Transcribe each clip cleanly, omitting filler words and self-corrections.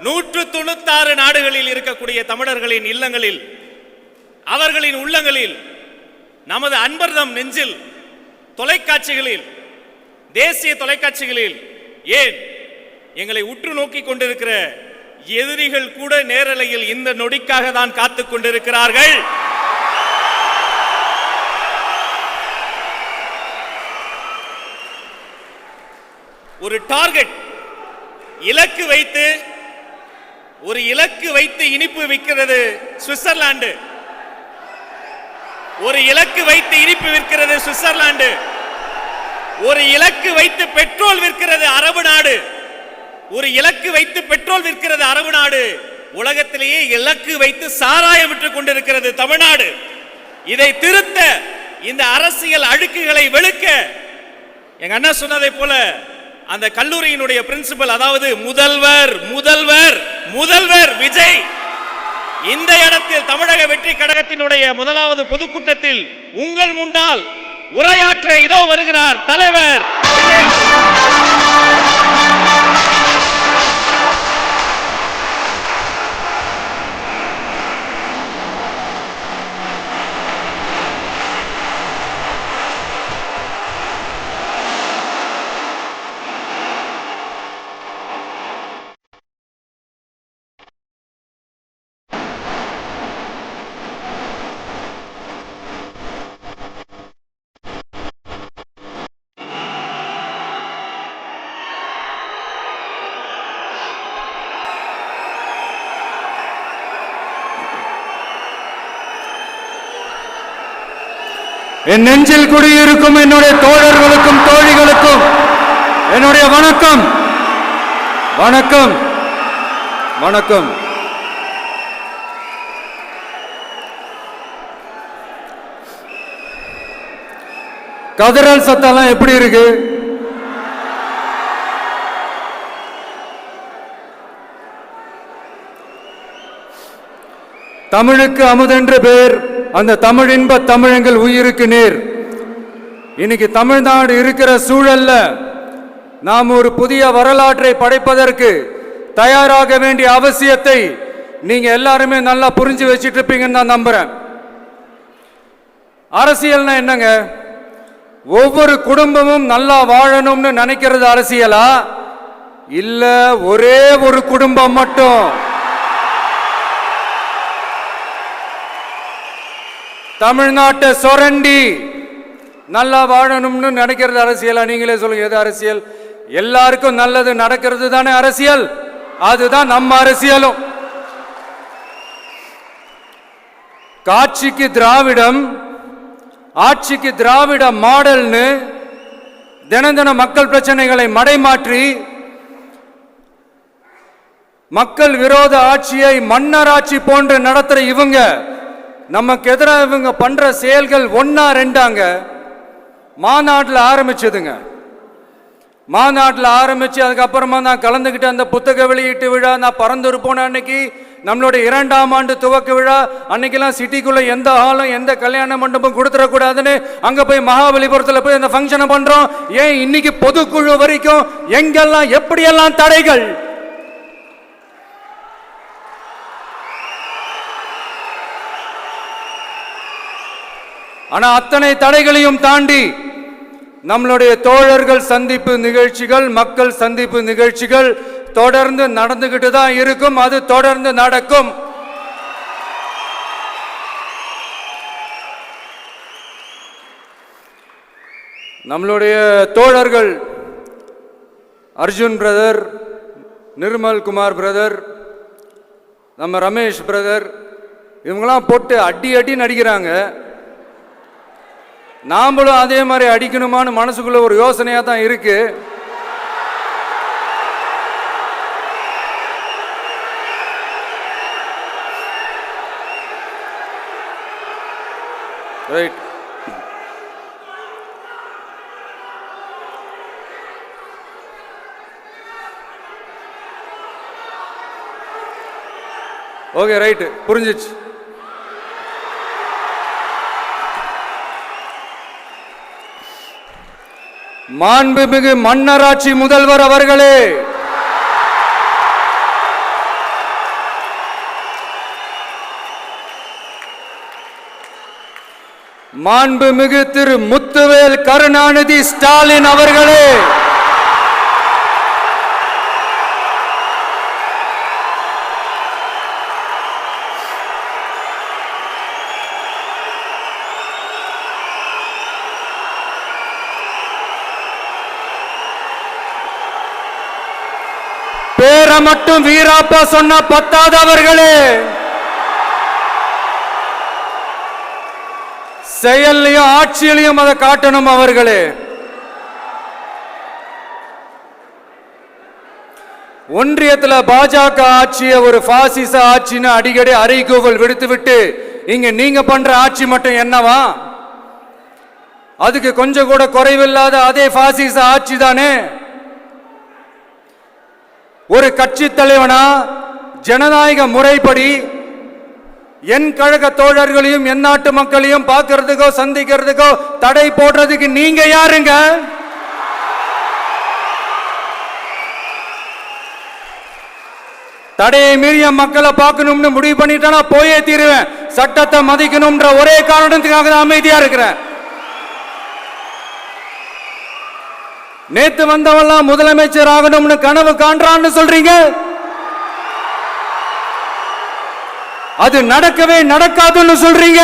196 நாடுகளில் இருக்கக்கூடிய தமிழர்களின் இல்லங்களில், அவர்களின் உள்ளங்களில், நமது அன்பர்தம் நெஞ்சில், தொலைக்காட்சிகளில், தேசிய தொலைக்காட்சிகளில், ஏன் எங்களை உற்று நோக்கி கொண்டிருக்கிற எதிரிகள் கூட நேரலையில் இந்த நொடிக்காக தான் காத்துக் கொண்டிருக்கிறார்கள். ஒரு டார்கெட் இலக்கு வைத்து இனிப்பு விற்கிறது சுவிட்சர்லாந்து. ஒரு இலக்கு வைத்து இனிப்பு விற்கிறது சுவிட்சர்லாந்து. ஒரு இலக்கு வைத்து பெட்ரோல் விற்கிறது அரபு நாடு. ஒரு இலக்கு வைத்து பெட்ரோல் விற்கிறது அரபு நாடு. உலகத்திலேயே இலக்கு வைத்து சாராயம் விற்றுக் கொண்டிருக்கிறது தமிழ்நாடு. இதை திருத்த, இந்த அரசியல் அழுக்குகளை வெளுக்க, எங்க அண்ணா சொன்னதை போல அந்த கல்லூரியினுடைய பிரின்சிபல், அதாவது முதல்வர் விஜய் இந்த இடத்தில் தமிழக வெற்றி கழகத்தினுடைய முதலாவது பொதுக்கூட்டத்தில் உங்கள் முன்னால் உரையாற்ற இதோ வருகிறார் தலைவர். என் நெஞ்சில் குடியிருக்கும் என்னுடைய தோழர்களுக்கும் தோழிகளுக்கும் என்னுடைய வணக்கம். வணக்கம் வணக்கம். கதறல் சத்தம்லாம் எப்படி இருக்கு? தமிழுக்கு அமுதென்று பேர், அந்த தமிழ் இன்ப தமிழங்கள் உயிருக்கு நேர். இன்னைக்கு தமிழ்நாடு இருக்கிற சூழல்ல நாம் ஒரு புதிய வரலாற்றை படைப்பதற்கு தயாராக வேண்டிய அவசியத்தை நீங்க எல்லாருமே நல்லா புரிஞ்சு வச்சிட்டு இருப்பீங்கன்னு நான் நம்புறேன். அரசியல்னா என்னங்க? ஒவ்வொரு குடும்பமும் நல்லா வாழணும்னு நினைக்கிறது அரசியலா? இல்ல ஒரே ஒரு குடும்பம் மட்டும் தமிழ்நாட்டை சொரண்டி நல்லா வாழணும்னு நினைக்கிறது அரசியலா? நீங்களே சொல்லுங்க, எது அரசியல்? எல்லாருக்கும் நல்லது நடக்கிறது தானே அரசியல். அதுதான் நம்ம அரசியலும். காட்சிக்கு திராவிடம், ஆட்சிக்கு திராவிட மாடல்னு தினம் தினம் மக்கள் பிரச்சனைகளை மடைமாற்றி மக்கள் விரோத ஆட்சியை மன்னராட்சி போன்று நடத்துற இவங்க, நமக்கு எதிராக இவங்க பண்ற செயல்கள் ஒன்னா ரெண்டாங்க. மாநாட்டில் ஆரம்பிச்சதுங்க. மாநாட்டில் ஆரம்பிச்சு அதுக்கப்புறமா நான் கலந்துக்கிட்ட அந்த புத்தக வெளியீட்டு விழா, நான் பறந்துரு போன அன்னைக்கு நம்மளுடைய 2ஆம் ஆண்டு துவக்க விழா அன்னைக்கெல்லாம் சிட்டிக்குள்ள எந்த ஹாலும் எந்த கல்யாண மண்டபம் கொடுத்துடக்கூடாதுன்னு அங்க போய் மகாபலிபுரத்தில் போய் அந்த ஃபங்க்ஷனை பண்றோம். ஏன் இன்னைக்கு பொதுக்குழு வரைக்கும் எங்கெல்லாம் எப்படியெல்லாம் தடைகள்? ஆனா அத்தனை தடைகளையும் தாண்டி நம்மளுடைய தோழர்கள் சந்திப்பு நிகழ்ச்சிகள், மக்கள் சந்திப்பு நிகழ்ச்சிகள் தொடர்ந்து நடந்துகிட்டு தான் இருக்கும். அது தொடர்ந்து நடக்கும். நம்மளுடைய தோழர்கள் அர்ஜுன் பிரதர், நிர்மல் குமார் பிரதர், நம்ம ரமேஷ் பிரதர், இவங்கெல்லாம் போட்டு அடி அடி நடிக்கிறாங்க. நாமளும் அதே மாதிரி அடிக்கணுமான்னு மனசுக்குள்ள ஒரு யோசனையா தான் இருக்கு. ரைட். ஓகே, ரைட்டு, புரிஞ்சிச்சு. மாண்புமிகு மன்னராட்சி முதல்வர் அவர்களே, மாண்புமிகு திரு முத்துவேல் கருணாநிதி ஸ்டாலின் அவர்களே, பேரை மட்டும் வீராப்பா சொன்ன பத்தாதவர்களே, செயல்லையும் ஆட்சியிலையும் அதை காட்டணும் அவர்களே. ஒன்றியத்தில் பாஜக ஆட்சியை ஒரு பாசிச ஆட்சின்னு அடிக்கடி அறைகூவல் விடுத்துவிட்டு இங்க நீங்க பண்ற ஆட்சி மட்டும் என்னவா? அதுக்கு கொஞ்சம் கூட குறைவில்லாத அதே பாசிச ஆட்சி தானே. ஒரு கட்சி தலைவனா ஜனநாயக முறைப்படி என் கழக தோழர்களையும் என் நாட்டு மக்களையும் பார்க்கறதுக்கோ சந்திக்கிறதுக்கோ தடை போடுறதுக்கு நீங்க யாருங்க? தடையை மீறிய மக்களை பார்க்கணும்னு முடிவு பண்ணிட்டா போயே தீருவேன். சட்டத்தை மதிக்கணும்ன்ற ஒரே காரணத்துக்காக தான் அமைதியா இருக்கிறேன். நேத்து வந்தவெல்லாம் முதலமைச்சர் ஆகணும்னு கனவு காண்றான்னு சொல்றீங்க. அது நடக்கவே நடக்காதுன்னு சொல்றீங்க.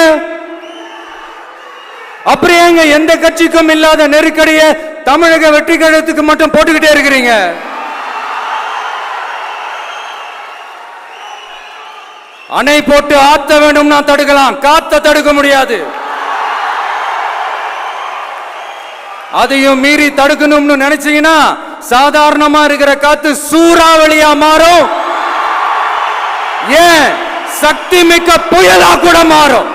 அப்படியே எந்த கட்சிக்கும் இல்லாத நெருக்கடியை தமிழக வெற்றி கழகத்துக்கு மட்டும் போட்டுக்கிட்டே இருக்கிறீங்க. அணை போட்டு ஆத்த வேண்டும்னா தடுக்கலாம், காத்த தடுக்க முடியாது. அதையும் மீறி தடுக்கணும்னு நினைச்சீங்கன்னா சாதாரணமா இருக்கிற காத்து சூறாவளியா மாறும். ஏன் சக்தி மிக்க புயலா கூட மாறும்.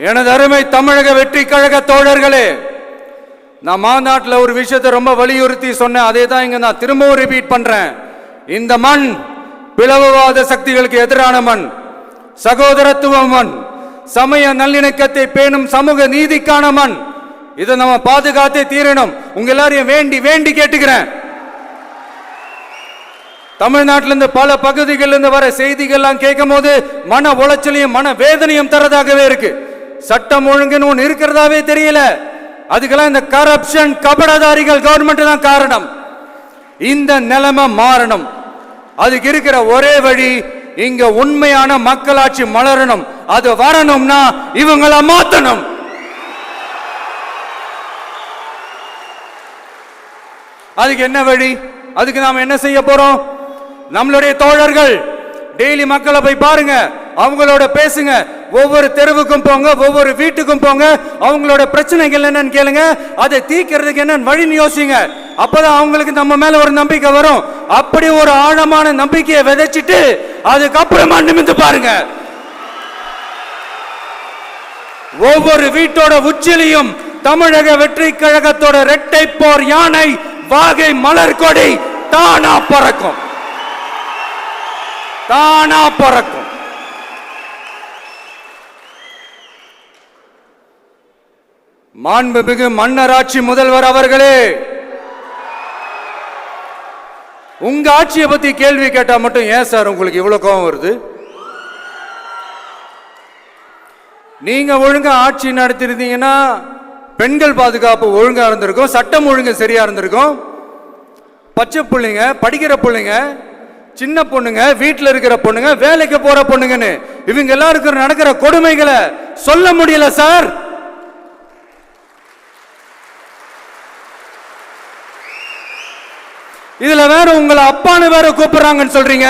எனது அருமை தமிழக வெற்றி கழக தோழர்களே, நான் மாநாட்டில் ஒரு விஷயத்தை ரொம்ப வலியுறுத்தி சொன்னேன். அதே தான் இங்க நான் திரும்பவும் ரிப்பீட் பண்றேன். இந்த மண் பிளவுவாத சக்திகளுக்கு எதிரான மண், சகோதரத்துவ மண், சமய நல்லிணக்கத்தை பேணும் சமூக நீதிக்கான மண். இதை நம்ம பாதுகாத்தே தீரணும். உங்க எல்லாரையும் வேண்டி வேண்டி கேட்டுக்கிறேன். தமிழ்நாட்டிலிருந்து பல பகுதிகளிலிருந்து வர செய்திகள்லாம் கேட்கும் போது மன உளைச்சலையும் மன வேதனையும் தரதாகவே இருக்கு. சட்டம் ஒழுங்குன்னு ஒன்று இருக்கிறதாவே தெரியல. அதுக்கெல்லாம் இந்த கரப்ஷன் கபடதாரிகள் கவர்மெண்ட் தான் காரணம். இந்த நிலைமை மாறணும். அதுக்கு இருக்கிற ஒரே வழி, இங்க உண்மையான மக்களாட்சி மலரணும். அது வரணும்னா இவங்களை மாத்தணும். அதுக்கு என்ன வழி? அதுக்கு நாம என்ன செய்ய போறோம்? நம்மளுடைய தோழர்கள் டெய்லி மக்களை போய் பாருங்க, அவங்களோட பேசுங்க, ஒவ்வொரு தெருவுக்கும் போங்க, ஒவ்வொரு வீட்டுக்கும் போங்க, அவங்களோட பிரச்சனைகள் என்னன்னு கேளுங்க, அதை தீர்க்கிறதுக்கு என்னன்னு வழின்னு யோசிங்க. அப்பதான் அவங்களுக்கு நம்ம மேல ஒரு நம்பிக்கை வரும். அப்படி ஒரு ஆழமான நம்பிக்கையை விதைச்சிட்டு அதுக்கப்புறமா நிமிந்து பாருங்க. ஒவ்வொரு வீட்டோட உச்சிலையும் தமிழக வெற்றி கழகத்தோட இரட்டை போர் யானை வாகை மலர் கொடி தானா பறக்கும், தானா பறக்கும். மாண்புமிகு மன்னராட்சி முதல்வர் அவர்களே, உங்க ஆட்சியை பத்தி கேள்வி கேட்டா மட்டும் ஏன் சார் உங்களுக்கு இவ்வளவு கோபம் வருது? நீங்க ஒழுங்கா ஆட்சி நடத்திருந்தீங்கன்னா பெண்கள் பாதுகாப்பு ஒழுங்கா இருந்திருக்கும், சட்டம் ஒழுங்கு சரியா இருந்திருக்கும். பச்சை பிள்ளைங்க, படிக்கிற பிள்ளைங்க, சின்ன பொண்ணுங்க, வீட்டில் இருக்கிற பொண்ணுங்க, வேலைக்கு போற பொண்ணுங்கன்னு இவங்க எல்லாருக்கும் நடக்கிற கொடுமைகளை சொல்ல முடியல சார். இதுல வேற உங்களை அப்பான்னு வேற கூப்பிடுறாங்கன்னு சொல்றீங்க.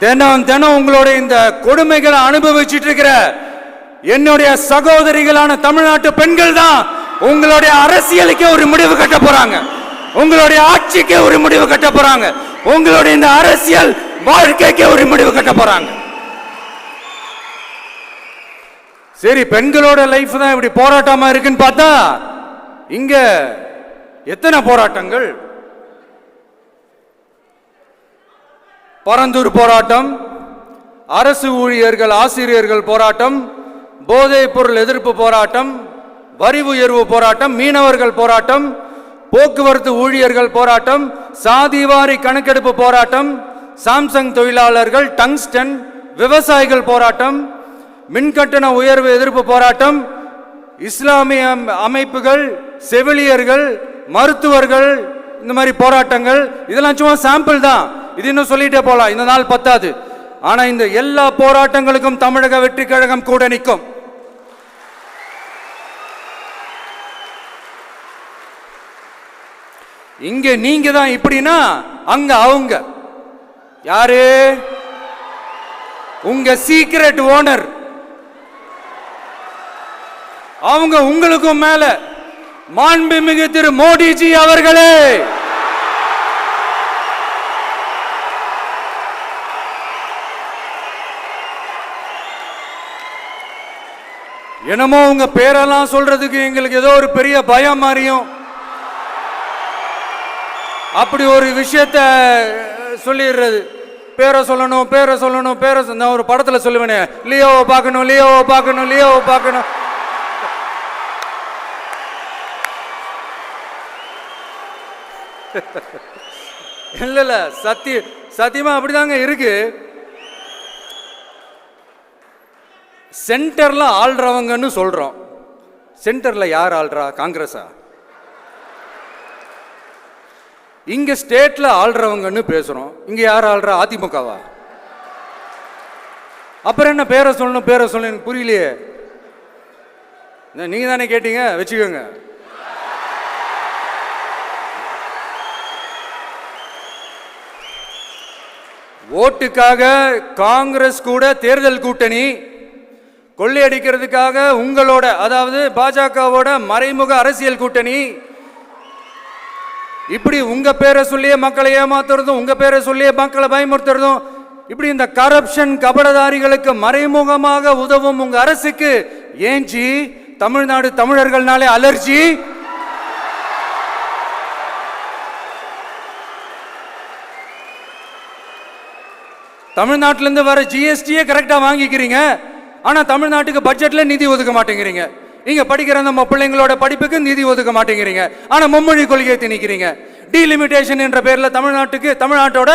தினம் தினம் உங்களுடைய இந்த கொடுமைகளை அனுபவிச்சுட்டு இருக்கிற என்னுடைய சகோதரிகளான தமிழ்நாட்டு பெண்கள் தான் உங்களுடைய அரசியலுக்கு ஒரு முடிவு கட்ட போறாங்க, உங்களுடைய ஆட்சிக்கு ஒரு முடிவு கட்ட போறாங்க, உங்களுடைய இந்த அரசியல் வாழ்க்கைக்கு ஒரு முடிவு கட்ட போறாங்க. சரி, பெண்களோட லைஃப் தான் இப்படி போராட்டமா இருக்குன்னு பார்த்தா இங்க எத்தனை போராட்டங்கள்? பரந்தூர் போராட்டம், அரசு ஊழியர்கள் ஆசிரியர்கள் போராட்டம், போதைப் பொருள் எதிர்ப்பு போராட்டம், வரி உயர்வு போராட்டம், மீனவர்கள் போராட்டம், போக்குவரத்து ஊழியர்கள் போராட்டம், சாதிவாரி கணக்கெடுப்பு போராட்டம், சாம்சங் தொழிலாளர்கள், டங்ஸ்டன், விவசாயிகள் போராட்டம், மின்கட்டண உயர்வு எதிர்ப்பு போராட்டம், இஸ்லாமிய அமைப்புகள், செவிலியர்கள், மருத்துவர்கள், இந்த மாதிரி போராட்டங்கள். இதெல்லாம் சும்மா சாம்பிள் தான். இது இன்னும் சொல்லிட்டே போலாம், இந்த நாள் பத்தாது. ஆனா இந்த எல்லா போராட்டங்களுக்கும் தமிழக வெற்றி கழகம் கூட நிற்கும். இங்க நீங்க தான் இப்படின்னா அங்க அவங்க யாரு? உங்க சீக்ரெட் ஓனர். அவங்க உங்களுக்கும் மேல மாண்புமிகு திரு மோடிஜி அவர்களே. என்னமோ உங்க பேரெல்லாம் சொல்றதுக்கு எங்களுக்கு ஏதோ ஒரு பெரிய பயம் மாதிரியும் அப்படி ஒரு விஷயத்த சொல்லிடுறது. பேரை சொல்லணும், பேரை சொல்லணும், பேரை நான் ஒரு படத்துல சொல்லுவேனே, லியோவை பார்க்கணும், லியோவை பார்க்கணும், லியோவை பார்க்கணும். இல்ல இல்ல, சத்தியமா அப்படிதாங்க இருக்கு. சென்டர்ல ஆள்றவங்கன்னு சொல்றோம். சென்டர்ல யார் ஆள்றா? காங்கிரஸா? இங்க ஸ்டேட்ல ஆள்றவங்கன்னு பேசுறோம். இங்க யார் ஆள்றா? அதிமுகவா? அப்புறம் என்ன பேரை சொல்லணும், பேரை சொல்லணும்? எனக்கு புரியலையே. நீங்க தானே கேட்டீங்க, வச்சுக்கோங்க. ஓட்டுக்காக காங்கிரஸ் கூட தேர்தல் கூட்டணி, கொள்ளையடிக்கிறதுக்காக உங்களோட, அதாவது பாஜகவோட மறைமுக அரசியல் கூட்டணி, இப்படி உங்க பேரை சொல்லியே மக்களை ஏமாத்துறதும், உங்க பேரை சொல்லியே மக்களை பயமுறுத்துறதும், இப்படி இந்த கரப்ஷன் கபடதாரிகளுக்கு மறைமுகமாக உதவும் உங்க அரசுக்கு ஏஞ்சி தமிழ்நாடு தமிழர்கள்னாலே அலர்ஜி. தமிழ்நாட்டிலிருந்து வர ஜிஎஸ்டியே கரெக்டா வாங்கிக்கிறீங்க. ஆனா தமிழ்நாட்டுக்கு பட்ஜெட்ல நிதி ஒதுக்க மாட்டேங்கிறீங்க. இங்க படிக்கிற நம்ம பிள்ளைங்களோட படிப்புக்கு நிதி ஒதுக்க மாட்டேங்கிறீங்க. ஆனா மும்மொழி கொள்கையை திணிக்கிறீங்க. டீலிமிட்டேஷன் என்ற பேர்ல தமிழ்நாட்டோட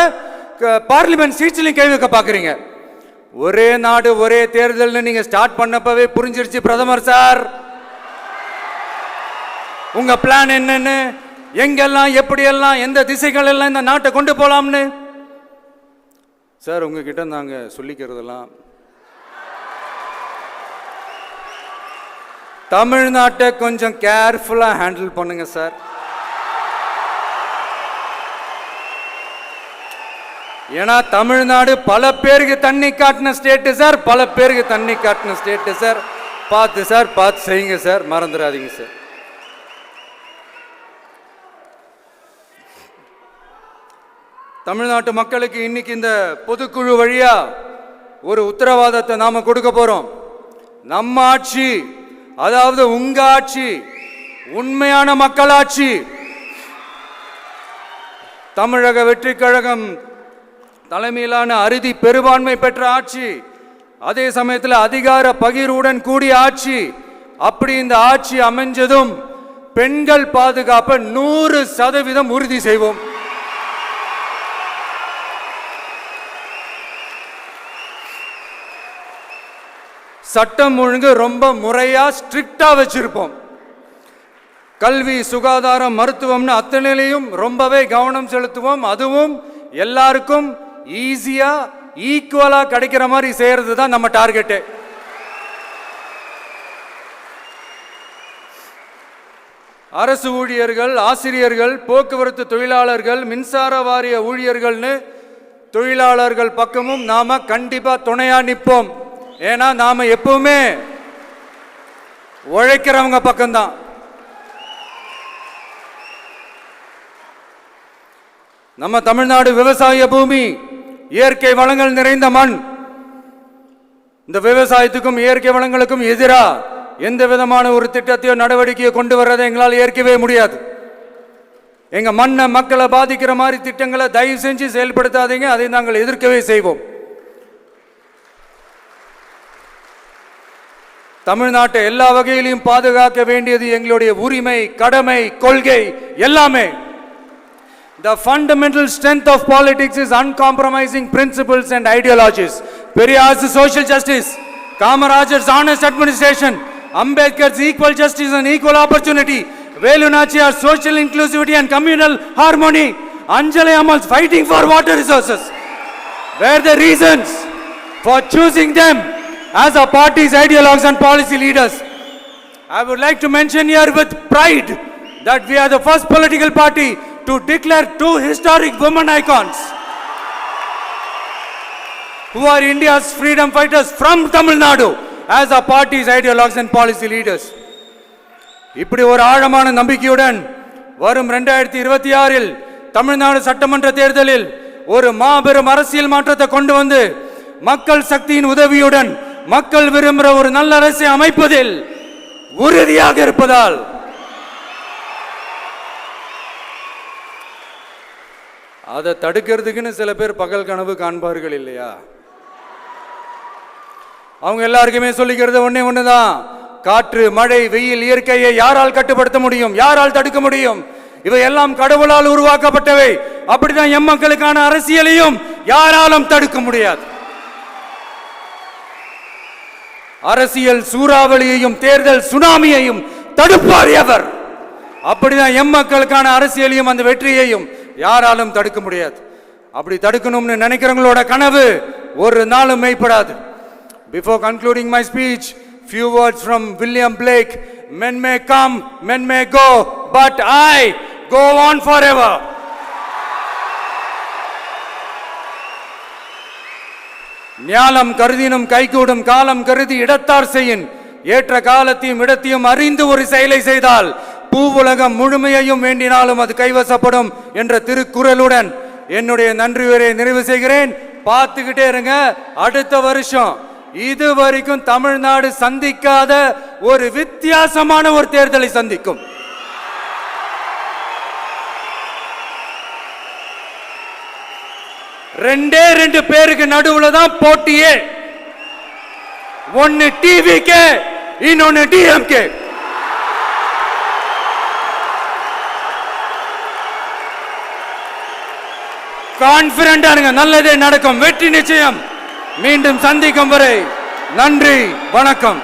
பார்லிமெண்ட் சீட்ஸ்லையும் கை வைக்க பாக்குறீங்க. ஒரே நாடு ஒரே தேர்தல் நீங்க ஸ்டார்ட் பண்ணப்பவே புரிஞ்சிருச்சு பிரதமர் சார், உங்க பிளான் என்னன்னு, எங்கெல்லாம் எப்படியெல்லாம் எந்த திசைகள் எல்லாம் இந்த நாட்டை கொண்டு போலாம்னு. சார் உங்ககிட்ட நாங்க சொல்லிக்கிறதெல்லாம், தமிழ்நாட்டை கொஞ்சம் கேர்ஃபுல்லா ஹேண்டில் பண்ணுங்க சார். ஏன்னா தமிழ்நாடு பல பேருக்கு தண்ணி காட்டின ஸ்டேட் சார், பல பேருக்கு தண்ணி காட்டின ஸ்டேட் சார். பார்த்து சார், பார்த்து செய்யுங்க சார், மறந்துடாதீங்க சார். தமிழ்நாட்டு மக்களுக்கு இன்னைக்கு இந்த பொதுக்குழு வழியா ஒரு உத்தரவாதத்தை நாம கொடுக்க போறோம். நம்ம ஆட்சி, அதாவது உங்க ஆட்சி, உண்மையான மக்களாட்சி, தமிழக வெற்றி கழகம் தலைமையிலான அறுதி பெரும்பான்மை பெற்ற ஆட்சி, அதே சமயத்தில் அதிகார பகிர்வுடன் கூடிய ஆட்சி. அப்படி இந்த ஆட்சி அமைஞ்சதும் பெண்கள் பாதுகாப்பை 100% உறுதி செய்வோம். சட்டம் ஒழுங்கு ரொம்ப முறையா ஸ்ட்ரிக்டா வச்சிருப்போம். கல்வி, சுகாதாரம், மருத்துவம்னு அத்தனையிலையும் ரொம்பவே கவனம் செலுத்துவோம். அதுவும் எல்லாருக்கும் ஈஸியா ஈக்குவலா கிடைக்கிற மாதிரி செய்யறது தான் நம்ம டார்கெட். அரசு ஊழியர்கள், ஆசிரியர்கள், போக்குவரத்து தொழிலாளர்கள், மின்சார வாரிய ஊழியர்கள்னு தொழிலாளர்கள் பக்கமும் நாம கண்டிப்பா துணையா நிற்போம். ஏன்னா நாம எப்பவுமே உழைக்கிறவங்க பக்கம்தான். நம்ம தமிழ்நாடு விவசாய பூமி, இயற்கை வளங்கள் நிறைந்த மண். இந்த விவசாயத்துக்கும் இயற்கை வளங்களுக்கும் எதிரா எந்த விதமான ஒரு திட்டத்தையோ நடவடிக்கையோ கொண்டு வர்றதை எங்களால் ஏற்கவே முடியாது. எங்க மண்ணை, மக்களை பாதிக்கிற மாதிரி திட்டங்களை தயவு செஞ்சு செயல்படுத்தாதீங்க. அதை நாங்கள் எதிர்க்கவே செய்வோம். தமிழ்நாட்டை எல்லா வகையிலும் பாதுகாக்க வேண்டியது எங்களுடைய உரிமை, கடமை, கொள்கை எல்லாமே. The fundamental strength of politics is uncompromising principles and ideologies. Periyar's social justice, Kamarajar's honest administration, Ambedkar's equal justice and equal opportunity, Velu Nachiyar's social inclusivity and communal harmony, Anjali Amal's fighting for water resources were the reasons for choosing them as our party's ideologues and policy leaders. I would like to mention here with pride that we are the first political party to declare two historic women icons who are India's freedom fighters from Tamil Nadu as our party's ideologues and policy leaders. இப்படி ஒரு ஆழமான நம்பிக்கையுடன் வரும் 2026இல் தமிழ்நாடு சட்டமன்ற தேர்தலில் ஒரு மாபெரும் அரசியல் மாற்றத்தை கொண்டு வந்து மக்கள் சக்தியின் உதவியுடன் மக்கள் விரும்புகிற ஒரு நல்ல அரசை அமைப்பதில் உறுதியாக இருப்பதால் அதை தடுக்கிறதுக்குன்னு சில பேர் பகல் கனவு காண்பார்கள் இல்லையா? அவங்க எல்லாருக்குமே சொல்லிக்கிறது ஒண்ணுதான், காற்று, மழை, வெயில், இயற்கையை யாரால் கட்டுப்படுத்த முடியும்? யாரால் தடுக்க முடியும்? இவை எல்லாம் கடவுளால் உருவாக்கப்பட்டவை. அப்படிதான் எம் மக்களுக்கான அரசியலையும் யாராலும் தடுக்க முடியாது. அரசியல் சூறாவளியையும் தேர்தல் சுனாமியையும் தடுப்பார் எவர்? அப்படிதான் எம் மக்களுக்கான அரசியலையும் அந்த வெற்றியையும் யாராலும் தடுக்க முடியாது. அப்படி தடுக்கணும்னு நினைக்கிறவங்களோட கனவு ஒரு நாளும் மெய்ப்படாது. Before concluding my speech, few words from William Blake. Men may come, men may go, but I go on forever. ஞாலம் கருதினும் கைகூடும், காலம் கருதி இடத்தார் செய்யின். ஏற்ற காலத்தையும் இடத்தையும் அறிந்து ஒரு செயலை செய்தால் பூவுலகம் முழுமையையும் வேண்டினாலும் அது கைவசப்படும் என்ற திருக்குறளுடன் என்னுடைய நன்றி உரையை நிறைவு செய்கிறேன். பார்த்துக்கிட்டே இருங்க, அடுத்த வருஷம் இது வரைக்கும் தமிழ்நாடு சந்திக்காத ஒரு வித்தியாசமான ஒரு தேர்தலை சந்திக்கும். ரெண்டு பேருக்கு நடுவுல தான் போட்டியே. ஒன்னு டிவிகே, இன்னொன்னு டிஎம்கே. கான்பிடண்டா இருங்க, நல்லதே நடக்கும், வெற்றி நிச்சயம். மீண்டும் சந்திக்கும் வரை நன்றி, வணக்கம்.